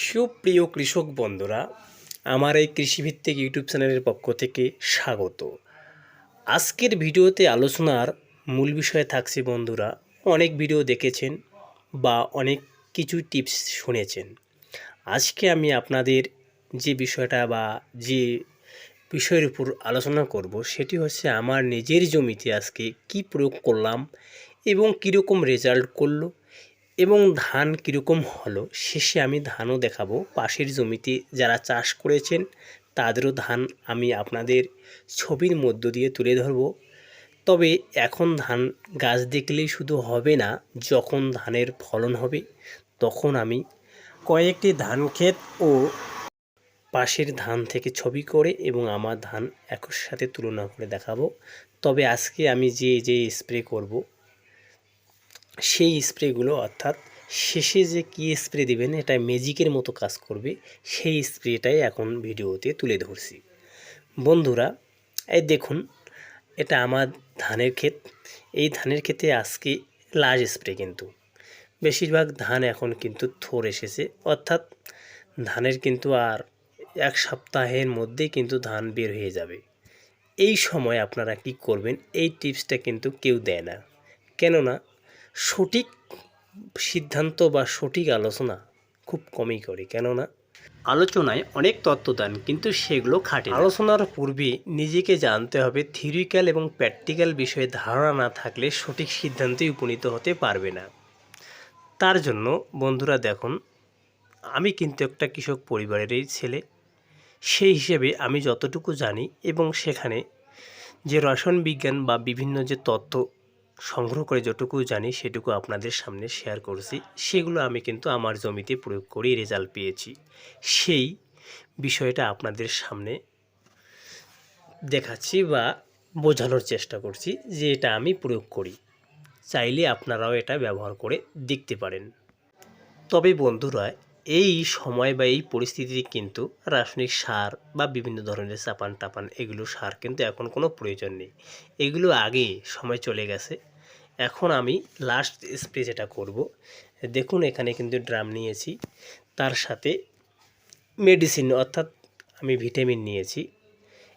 সুপ্রিয় কৃষক বন্ধুরা, আমার এই কৃষিভিত্তিক ইউটিউব চ্যানেলের পক্ষ থেকে স্বাগত। আজকের ভিডিওতে আলোচনার মূল বিষয় থাকছে বন্ধুরা, অনেক ভিডিও দেখেছেন বা অনেক কিছু টিপস শুনেছেন। আজকে আমি আপনাদের যে বিষয়টা বা যে বিষয়ের উপর আলোচনা করব সেটি হচ্ছে আমার নিজের জমিতে আজকে কি প্রয়োগ করলাম এবং কীরকম রেজাল্ট করলো এবং ধান কীরকম হলো। শেষে আমি ধানও দেখাবো, পাশের জমিতে যারা চাষ করেছেন তাদেরও ধান আমি আপনাদের ছবির মধ্য দিয়ে তুলে ধরব। তবে এখন ধান গাছ দেখলেই শুধু হবে না, যখন ধানের ফলন হবে তখন আমি কয়েকটি ধান ক্ষেত ও পাশের ধান থেকে ছবি করে এবং আমার ধান একর সাথে তুলনা করে দেখাবো। তবে আজকে আমি যে স্প্রে করব সেই স্প্রেগুলো, অর্থাৎ শেষে যে কী স্প্রে দিবেন এটা ম্যাজিকের মতো কাজ করবে, সেই স্প্রেটাই এখন ভিডিওতে তুলে ধরছি। বন্ধুরা, এই দেখুন, এটা আমার ধানের ক্ষেত। এই ধানের ক্ষেতে আজকে লাস্ট স্প্রে, কিন্তু বেশিরভাগ ধান এখন কিন্তু থোড় এসেছে, অর্থাৎ ধানের কিন্তু আর এক সপ্তাহের মধ্যেই কিন্তু ধান বের হয়ে যাবে। এই সময় আপনারা কি করবেন, এই টিপসটা কিন্তু কেউ দেয় না, কেননা সঠিক সিদ্ধান্ত বা সঠিক আলোচনা খুব কমই করে, কেননা আলোচনায় অনেক তত্ত্ব দেন কিন্তু সেগুলো খাটে। আলোচনার পূর্বে নিজেকে জানতে হবে, থিওরিক্যাল এবং প্র্যাকটিক্যাল বিষয়ে ধারণা না থাকলে সঠিক সিদ্ধান্তে উপনীত হতে পারবে না। তার জন্য বন্ধুরা দেখুন, আমি কিন্তু একটা কৃষক পরিবারেরই ছেলে, সেই হিসেবে আমি যতটুকু জানি এবং সেখানে যে রসায়ন বিজ্ঞান বা বিভিন্ন যে তত্ত্ব সংগ্রহ করে যতটুকু জানি সেটুকু আপনাদের সামনে শেয়ার করছি। সেগুলো আমি কিন্তু আমার জমিতে প্রয়োগ করেই রেজাল্ট পেয়েছি, সেই বিষয়টা আপনাদের সামনে দেখাচ্ছি বা বোঝানোর চেষ্টা করছি যে এটা আমি প্রয়োগ করি। চাইলে আপনারাও এটা ব্যবহার করে দেখতে পারেন। তবে বন্ধুরা, এই সময় বা এই পরিস্থিতিতে কিন্তু রাসায়নিক সার বা বিভিন্ন ধরনের চাপান টাপান এগুলো সার কিন্তু এখন কোনো প্রয়োজন নেই, এগুলো আগে সময় চলে গেছে। এখন আমি লাস্ট স্প্রে যেটা করব, দেখুন এখানে কিন্তু ড্রাম নিয়েছি, তার সাথে মেডিসিন অর্থাৎ আমি ভিটামিন নিয়েছি।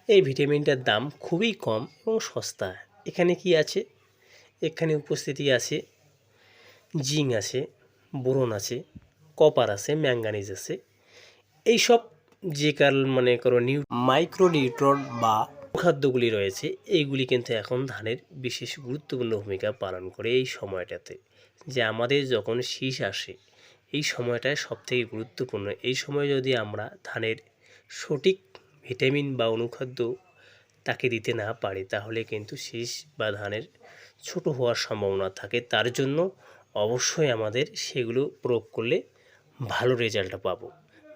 এই ভিটামিনটার দাম খুবই কম এবং সস্তা। এখানে কি আছে, এখানে উপস্থিতি আছে জিঙ্ক আছে, বোরন আছে, কপার আছে, ম্যাঙ্গানিজ আছে। এইসব যে কাল মনে করো মাইক্রোনিউট্রন বা খাদ্যগুলি রয়েছে, এইগুলি কিন্তু এখন ধানের বিশেষ গুরুত্বপূর্ণ ভূমিকা পালন করে এই সময়টাতে। যে আমাদের যখন শীষ আসে এই সময়টায় সবথেকে গুরুত্বপূর্ণ। এই সময় যদি আমরা ধানের সঠিক ভিটামিন বা অনুখাদ্য তাকে দিতে না পারি তাহলে কিন্তু শীষ বা ধানের ছোট হওয়ার সম্ভাবনা থাকে। তার জন্য অবশ্যই আমাদের সেগুলো প্রয়োগ করলে ভালো রেজাল্টটা পাবো।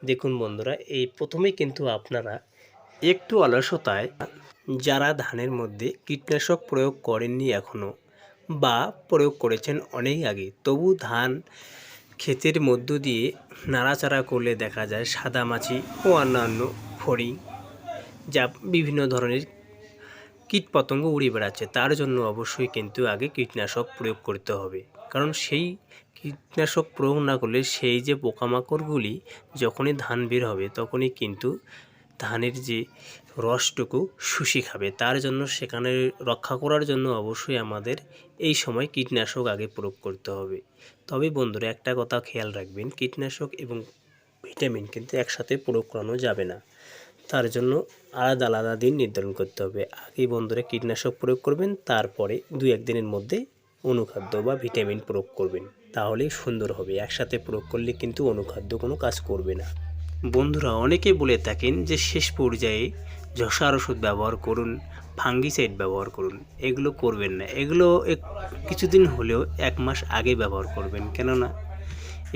দেখুন বন্ধুরা, এই প্রথমেই কিন্তু আপনারা একটু অলসতায় যারা ধানের মধ্যে কীটনাশক প্রয়োগ করেননি এখনও বা প্রয়োগ করেছেন অনেক আগে, তবু ধান ক্ষেতের মধ্য দিয়ে নাড়াচাড়া করলে দেখা যায় সাদামাছি ও অন্যান্য ফড়িং যা বিভিন্ন ধরনের কীটপতঙ্গ উড়ে বেড়াচ্ছে। তার জন্য অবশ্যই কিন্তু আগে কীটনাশক প্রয়োগ করতে হবে, কারণ সেই কীটনাশক প্রয়োগ না করলে সেই যে পোকামাকড়গুলি যখনই ধান বের হবে তখনই কিন্তু ধানের যে রসটুকু শুষে খাবে। তার জন্য সেখানে রক্ষা করার জন্য অবশ্যই আমাদের এই সময় কীটনাশক আগে প্রয়োগ করতে হবে। তবে বন্ধুরা, একটা কথা খেয়াল রাখবেন, কীটনাশক এবং ভিটামিন কিন্তু একসাথে প্রয়োগ করানো যাবে না, তার জন্য আলাদা আলাদা দিন নির্ধারণ করতে হবে। আগে বন্ধুরা কীটনাশক প্রয়োগ করবেন, তারপরে 2-1 দিনের মধ্যে অনুখাদ্য বা ভিটামিন প্রয়োগ করবেন, তাহলেই সুন্দর হবে। একসাথে প্রয়োগ করলে কিন্তু অনুখাদ্য কোনো কাজ করবে না। বন্ধুরা, অনেকে বলে থাকেন যে শেষ পর্যায়ে ঝসার ওষুধ ব্যবহার করুন, ফাঙ্গিসাইড ব্যবহার করুন। এগুলো করবেন না, এগুলো কিছুদিন হলেও 1 মাস আগে ব্যবহার করবেন, কেননা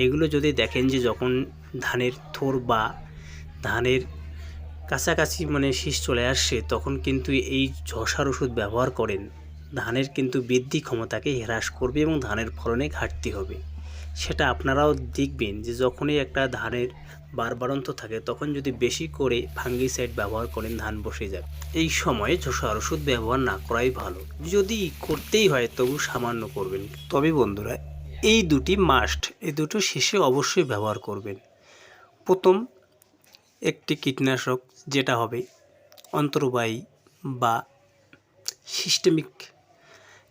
এগুলো যদি দেখেন যে যখন ধানের থোড় বা ধানের কাছাকাছি শীষ চলে আসছে তখন কিন্তু এই ঝসার ওষুধ ব্যবহার করেন, ধানের কিন্তু বৃদ্ধি ক্ষমতাকে হ্রাস করবে এবং ধানের ফলনে ঘাটতি হবে। সেটা আপনারাও দেখবেন যে যখনই একটা ধানের বাড়ন্ত থাকে তখন যদি বেশি করে ফাঙ্গিসাইড ব্যবহার করেন ধান বসে যাবে। এই সময়ে ঝসার ওষুধ ব্যবহার না করাই ভালো, যদি করতেই হয় তবু সামান্য করবেন। তবে বন্ধুরা, এই দুটি মাস্ট, এই দুটো শেষে অবশ্যই ব্যবহার করবেন। প্রথম একটি কীটনাশক যেটা হবে অন্তর্বাহী বা সিস্টেমিক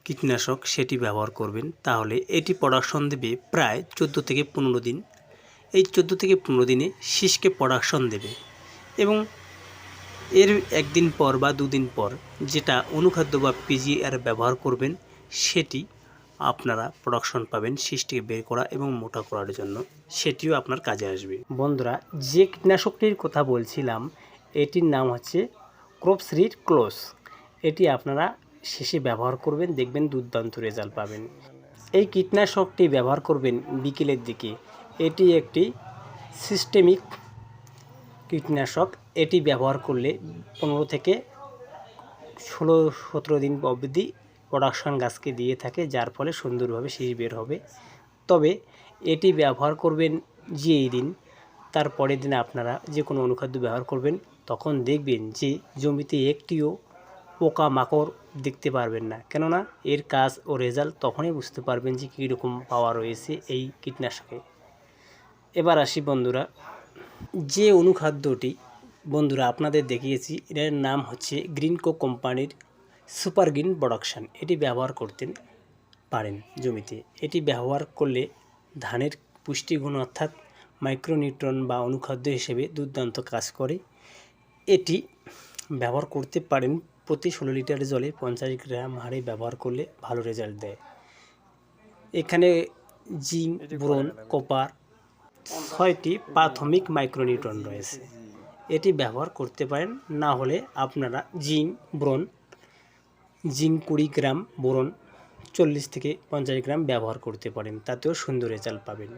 কীটনাশক সেটি ব্যবহার করবেন। তাহলে এটি প্রোডাকশন দেবে প্রায় 14 থেকে 15 দিন। এই 14 থেকে 15 দিনে শীষকে প্রোডাকশন দেবে এবং এর একদিন পর বা দুদিন পর যেটা অনুখাদ্য বা পিজিআর ব্যবহার করবেন সেটি আপনারা প্রোডাকশন পাবেন শীষটিকে বের করা এবং মোটা করার জন্য, সেটিও আপনার কাজে আসবে। বন্ধুরা, যে কীটনাশকটির কথা বলছিলাম এটির নাম হচ্ছে ক্রপশ্রীর ক্লোজ। এটি আপনারা শেষে ব্যবহার করবেন, দেখবেন দুর্দান্ত রেজাল্ট পাবেন। এই কীটনাশকটি ব্যবহার করবেন বিকেলের দিকে। এটি একটি সিস্টেমিক কীটনাশক। এটি ব্যবহার করলে 15 থেকে 16-17 দিন অবধি প্রোডাকশন গাছকে দিয়ে থাকে, যার ফলে সুন্দরভাবে শীষ বের হবে। তবে এটি ব্যবহার করবেন যেই দিন, তার পরের দিন আপনারা যে কোনো অনুখাদ্য ব্যবহার করবেন, তখন দেখবেন যে জমিতে একটিও পোকামাকড় দেখতে পারবেন না। কেননা এর কাজ ও রেজাল্ট তখনই বুঝতে পারবেন যে কীরকম পাওয়া রয়েছে এই কীটনাশকে। এবার আসি বন্ধুরা, যে অনুখাদ্যটি বন্ধুরা আপনাদের দেখিয়েছি এর নাম হচ্ছে গ্রিনকো কোম্পানির সুপার গ্রিন প্রোডাকশান। এটি ব্যবহার করতে পারেন জমিতে। এটি ব্যবহার করলে ধানের পুষ্টিগুণ অর্থাৎ মাইক্রোনিউট্রন বা অনুখাদ্য হিসেবে দুর্দান্ত কাজ করে। এটি ব্যবহার করতে পারেন প্রতি 16 লিটার জলে 50 গ্রাম হারে ব্যবহার করলে ভালো রেজাল্ট দেয়। এখানে জিঙ্ক, বোরন, কপার 6টি প্রাথমিক মাইক্রোনিউট্রন রয়েছে। এটি ব্যবহার করতে পারেন। না হলে আপনারা জিঙ্ক 20 গ্রাম, বোরন 40 থেকে 50 গ্রাম ব্যবহার করতে পারেন, তাতেও সুন্দর রেজাল্ট পাবেন।